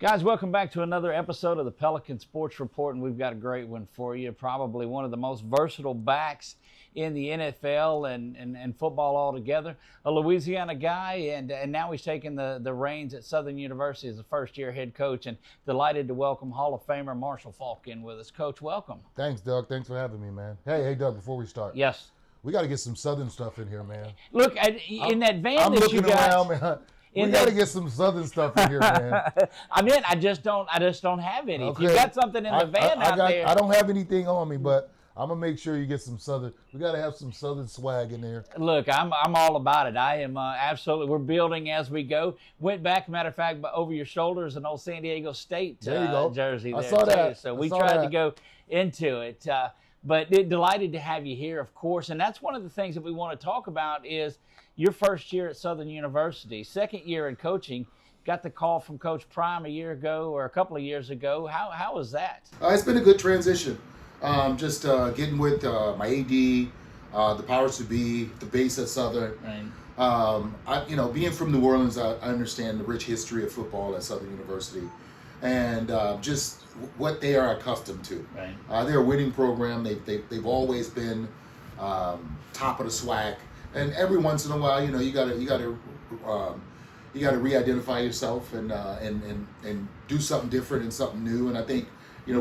Guys, welcome back to another episode of the Pelican Sports Report, and we've got a great one for you. Probably one of the most versatile backs in the NFL and football altogether. A Louisiana guy, and now he's taking the reins at Southern University as a first-year head coach, and delighted to welcome Hall of Famer Marshall Faulk in with us. Coach, welcome. Thanks, Doug. Thanks for having me, man. Hey, Doug, before we start. Yes. We got to get some Southern stuff in here, man. Look, in that van I'm that looking you got. around, man. We got to get some Southern stuff in here, man. I just don't have any. Okay. If you got something in the van out there. I don't have anything on me, but I'm going to make sure you get some Southern. We got to have some Southern swag in there. Look, I'm all about it. I am absolutely. We're building as we go. Went back, matter of fact, over your shoulders, an old San Diego State there you go. Jersey. I there saw too. that. So we tried to go into it. But delighted to have you here, of course. And that's one of the things that we want to talk about is your first year at Southern University, second year in coaching. Got the call from Coach Prime a year ago or a couple of years ago. How was that? It's been a good transition. Just getting with my AD, the powers to be, the base at Southern. Right. Being from New Orleans, I understand the rich history of football at Southern University, and just what they are accustomed to. Right. They're a winning program. They've always been top of the SWAC, and every once in a while, you gotta re-identify yourself and do something different and something new. And I think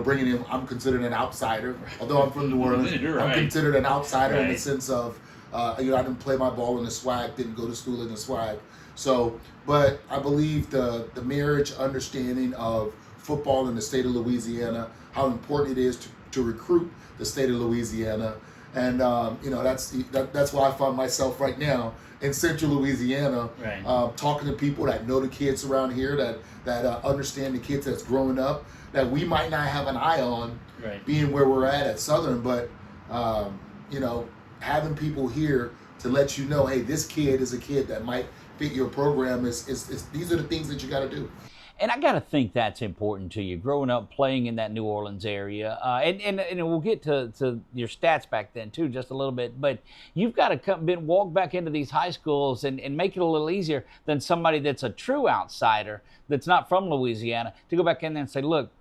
bringing in, I'm considered an outsider, although I'm from New Orleans. Right. I'm considered an outsider in the Right. sense of I didn't play my ball in the SWAC, didn't go to school in the SWAC. So, but I believe the marriage understanding of football in the state of Louisiana, how important it is to recruit the state of Louisiana, and that's why I find myself right now in Central Louisiana, Right. talking to people that know the kids around here, that understand the kids that's growing up, that we might not have an eye on, Right. being where we're at Southern, but having people here to let you know, hey, this kid is a kid that might fit your program. Is these are the things that you got to do. And I got to think that's important to you, growing up playing in that New Orleans area. And we'll get to your stats back then, too, just a little bit. But you've got to walk back into these high schools and make it a little easier than somebody that's a true outsider that's not from Louisiana to go back in there and say, look,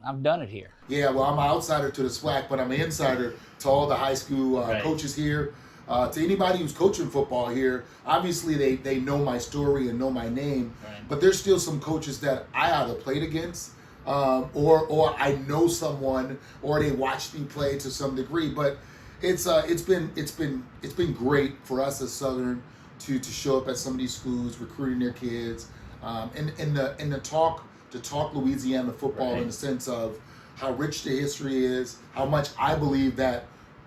I've done it here. Yeah, well, I'm an outsider to the SWAC, but I'm an insider to all the high school Right. coaches here. To anybody who's coaching football here, obviously they know my story and know my name, Right. but there's still some coaches that I either played against or I know someone or they watched me play to some degree. But it's been great for us as Southern to show up at some of these schools, recruiting their kids, and to talk Louisiana football Right. in the sense of how rich the history is, how much I believe that.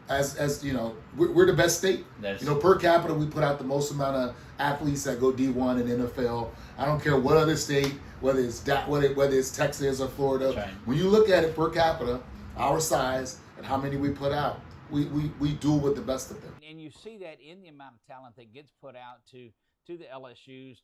As we're the best state. Per capita, we put out the most amount of athletes that go D1 and NFL. I don't care what other state, whether it's Texas or Florida. Right. When you look at it per capita, our size and how many we put out, we do with the best of them. And you see that in the amount of talent that gets put out to the LSUs,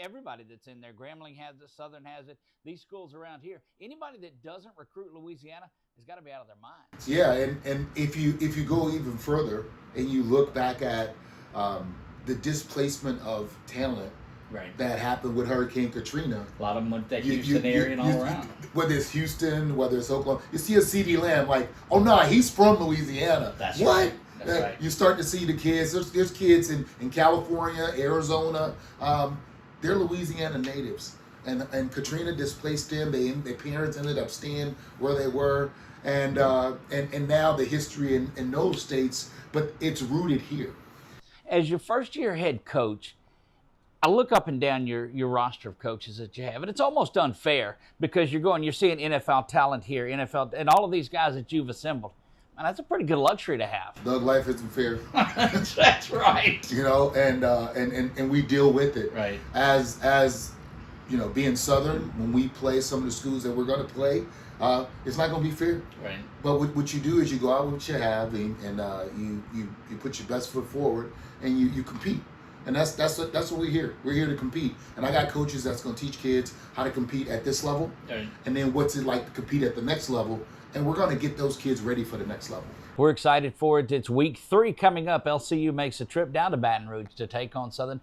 everybody that's in there. Grambling has it, Southern has it, these schools around here. Anybody that doesn't recruit Louisiana has got to be out of their minds. Yeah, and if you go even further and you look back at the displacement of talent Right. that happened with Hurricane Katrina. A lot of them went to that Houston area and all around. Whether it's Houston, whether it's Oklahoma, you see a CD Lamb like, oh no, he's from Louisiana. That's what? right. That's right. You start to see the kids. There's kids in California, Arizona. They're Louisiana natives, and Katrina displaced them. Their parents ended up staying where they were, and now the history in those states, but it's rooted here. As your first year head coach, I look up and down your roster of coaches that you have, and it's almost unfair because you're seeing NFL talent here, NFL, and all of these guys that you've assembled. Man, that's a pretty good luxury to have. Doug, life isn't fair. That's right. And we deal with it. Right. As being Southern, when we play some of the schools that we're going to play, it's not going to be fair. Right. But what you do is you go out with what you have, and you put your best foot forward, and you compete. And that's what we're here. We're here to compete. And I got coaches that's going to teach kids how to compete at this level, Right. and then what's it like to compete at the next level. And we're going to get those kids ready for the next level. We're excited for it. It's week 3 coming up. LCU makes a trip down to Baton Rouge to take on Southern.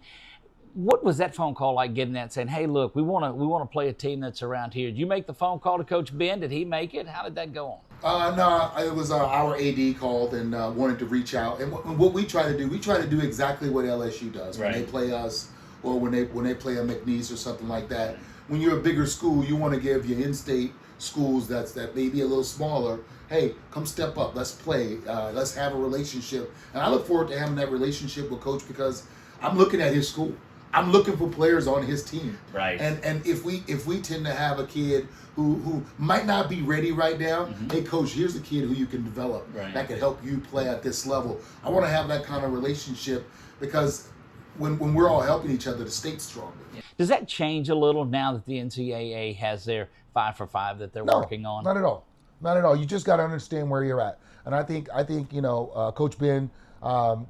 What was that phone call like, getting that, saying, hey, look, we want to play a team that's around here? Did you make the phone call to Coach Ben? Did he make it? How did that go on? No, it was our AD called and wanted to reach out. And what we try to do exactly what LSU does when they play us, or when they play a McNeese or something like that. When you're a bigger school, you want to give your in-state schools that may be a little smaller, hey, come step up, let's play, let's have a relationship. And I look forward to having that relationship with Coach, because I'm looking at his school. I'm looking for players on his team. Right. And if we tend to have a kid who might not be ready right now, hey, Coach, here's a kid who you can develop that can help you play at this level. I want to have that kind of relationship, because when we're all helping each other, the state's stronger. Does that change a little now that the NCAA has their 5 for 5 that they're working on? Not at all. Not at all. You just got to understand where you're at. And I think Coach Ben,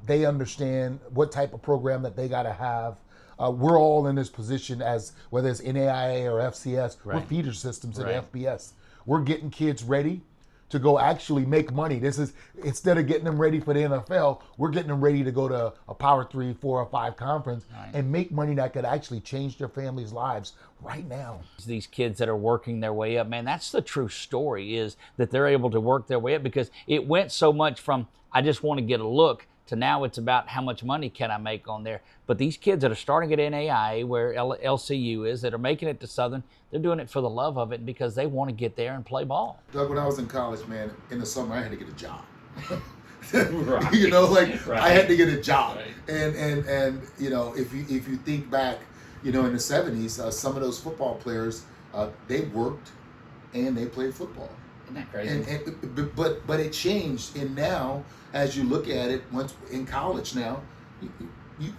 they understand what type of program that they got to have. We're all in this position, as whether it's NAIA or FCS, we're feeder systems at FBS. We're getting kids ready to go actually make money. This is, instead of getting them ready for the NFL, we're getting them ready to go to a Power 3, 4, or 5 conference and make money that could actually change their families' lives right now. These kids that are working their way up, man, that's the true story, is that they're able to work their way up, because it went so much from, I just want to get a look, to now it's about how much money can I make on there. But these kids that are starting at NAIA, where LCU is, that are making it to Southern, they're doing it for the love of it, because they want to get there and play ball. Doug, when I was in college, man, in the summer I had to get a job. I had to get a job. And if you think back, in the 70s, some of those football players, they worked and they played football. Isn't that crazy? But it changed, and now, as you look at it, once in college now,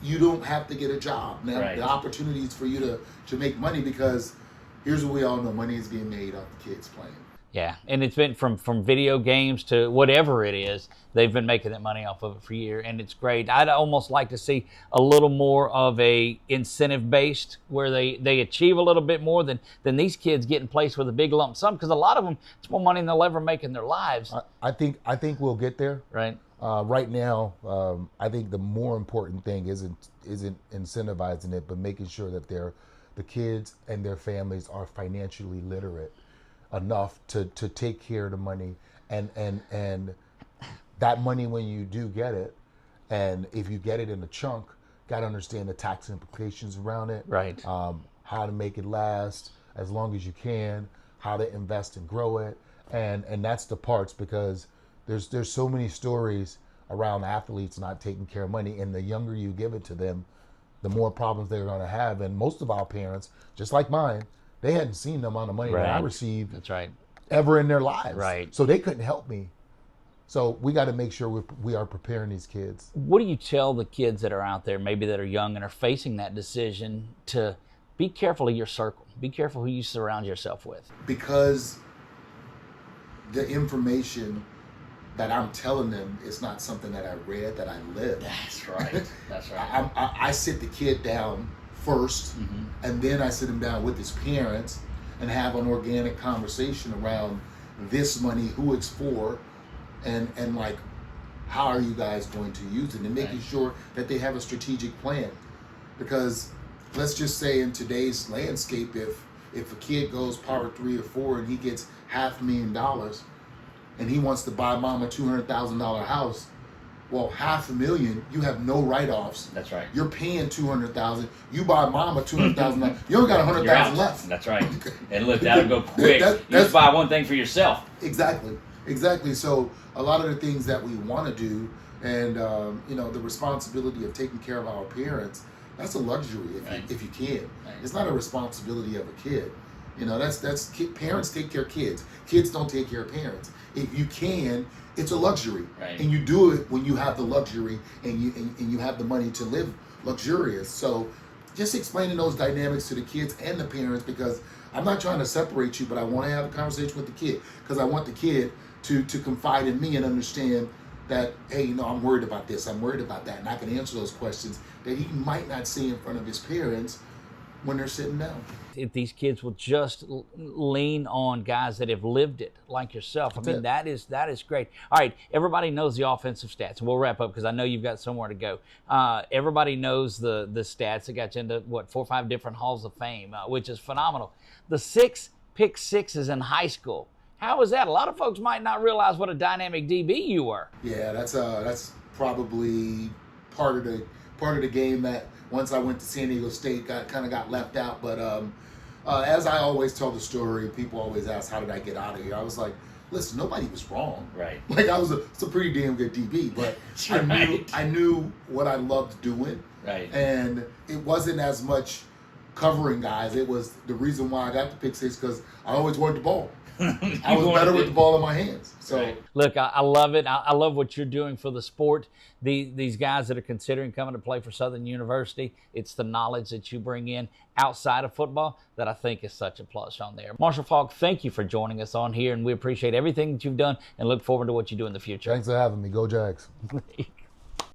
you don't have to get a job. Now the opportunities for you to make money, because here's what we all know: money is being made off the kids playing. Yeah, and it's been from video games to whatever it is, they've been making that money off of it for years, and it's great. I'd almost like to see a little more of a incentive-based, where they achieve a little bit more than these kids getting placed with a big lump sum, because a lot of them, it's more money than they'll ever make in their lives. I think we'll get there. Right. Right now, I think the more important thing isn't incentivizing it, but making sure that the kids and their families are financially literate enough to take care of the money, and that money, when you do get it, and if you get it in a chunk, got to understand the tax implications around it. Right. How to make it last as long as you can, how to invest and grow it, and that's the parts, because there's so many stories around athletes not taking care of money, and the younger you give it to them, the more problems they're going to have. And most of our parents, just like mine, they hadn't seen the amount of money that I received ever in their lives. Right. So they couldn't help me. So we got to make sure we are preparing these kids. What do you tell the kids that are out there, maybe that are young and are facing that decision, to be careful of your circle? Be careful who you surround yourself with. Because the information that I'm telling them is not something that I read, that I lived. That's right. That's right. I sit the kid down first, and then I sit him down with his parents and have an organic conversation around this money, who it's for, and like, how are you guys going to use it, and making sure that they have a strategic plan. Because let's just say, in today's landscape, if a kid goes Power 3 or 4 and he gets $500,000 and he wants to buy mom a $200,000 house, well, $500,000, you have no write-offs. That's right. You're paying $200,000. You buy mom a $200,000. You only got $100,000 left. That's right. And look, that'll go quick. You just buy one thing for yourself. Exactly. So a lot of the things that we want to do, and the responsibility of taking care of our parents, that's a luxury if you can. Right. It's not a responsibility of a kid. Parents take care of kids. Kids don't take care of parents. If you can, it's a luxury, and you do it when you have the luxury and you have the money to live luxurious. So just explaining those dynamics to the kids and the parents, because I'm not trying to separate you, but I want to have a conversation with the kid, because I want the kid to confide in me and understand that, hey, I'm worried about this, I'm worried about that, and I can answer those questions that he might not say in front of his parents, when they're sitting down. If these kids will just lean on guys that have lived it, like yourself, that is great. All right, everybody knows the offensive stats, and we'll wrap up because I know you've got somewhere to go. Everybody knows the stats that got you into 4 or 5 different halls of fame, which is phenomenal. The 6 pick sixes in high school. How was that? A lot of folks might not realize what a dynamic DB you were. Yeah, that's probably part of the game that once I went to San Diego State kind of got left out. But as I always tell the story, people always ask, how did I get out of here? I was like, listen, nobody was wrong. Right. Like it's a pretty damn good DB, but I knew what I loved doing. Right. And it wasn't as much covering guys. It was the reason why I got the pick six, because I always wanted the ball. I was better with the ball in my hands. So right. Look, I love it. I love what you're doing for the sport. These guys that are considering coming to play for Southern University, it's the knowledge that you bring in outside of football that I think is such a plus on there. Marshall Faulk, thank you for joining us on here, and we appreciate everything that you've done and look forward to what you do in the future. Thanks for having me. Go Jags.